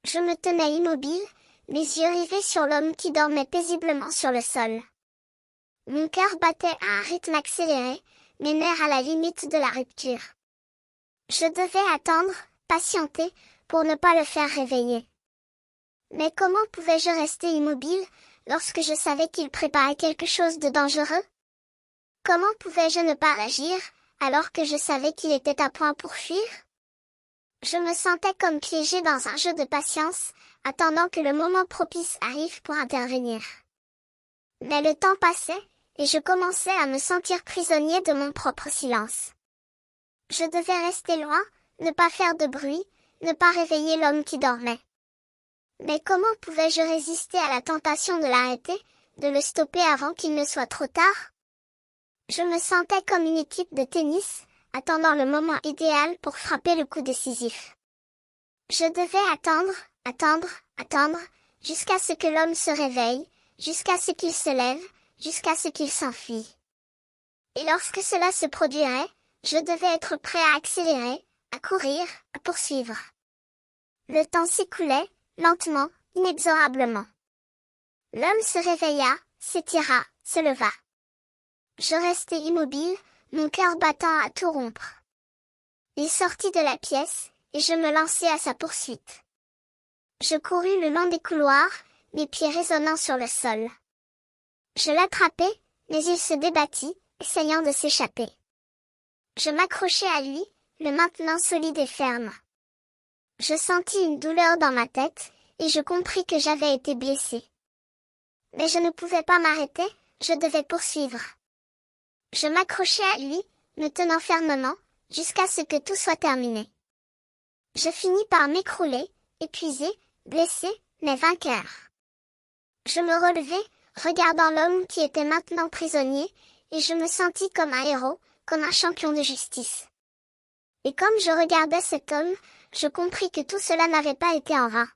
Je me tenais immobile, mes yeux rivés sur l'homme qui dormait paisiblement sur le sol. Mon cœur battait à un rythme accéléré, mes nerfs à la limite de la rupture. Je devais attendre, patienter, pour ne pas le faire réveiller. Mais comment pouvais-je rester immobile, lorsque je savais qu'il préparait quelque chose de dangereux? Comment pouvais-je ne pas agir, alors que je savais qu'il était à point pour fuir? Je me sentais comme piégée dans un jeu de patience, attendant que le moment propice arrive pour intervenir. Mais le temps passait, et je commençais à me sentir prisonnier de mon propre silence. Je devais rester loin, ne pas faire de bruit, ne pas réveiller l'homme qui dormait. Mais comment pouvais-je résister à la tentation de l'arrêter, de le stopper avant qu'il ne soit trop tard? Je me sentais comme une équipe de tennis, attendant le moment idéal pour frapper le coup décisif. Je devais attendre, jusqu'à ce que l'homme se réveille, jusqu'à ce qu'il se lève, jusqu'à ce qu'il s'enfuit. Et lorsque cela se produirait, je devais être prêt à accélérer, à courir, à poursuivre. Le temps s'écoulait, lentement, inexorablement. L'homme se réveilla, s'étira, se leva. Je restai immobile, mon cœur battant à tout rompre. Il sortit de la pièce, et je me lançai à sa poursuite. Je courus le long des couloirs, mes pieds résonnant sur le sol. Je l'attrapai, mais il se débattit, essayant de s'échapper. Je m'accrochai à lui, le maintenant solide et ferme. Je sentis une douleur dans ma tête, et je compris que j'avais été blessé. Mais je ne pouvais pas m'arrêter, je devais poursuivre. Je m'accrochai à lui, me tenant fermement, jusqu'à ce que tout soit terminé. Je finis par m'écrouler, épuisé, blessé, mais vainqueur. Je me relevai, regardant l'homme qui était maintenant prisonnier, et je me sentis comme un héros, comme un champion de justice. Et comme je regardais cet homme, je compris que tout cela n'avait pas été en vain.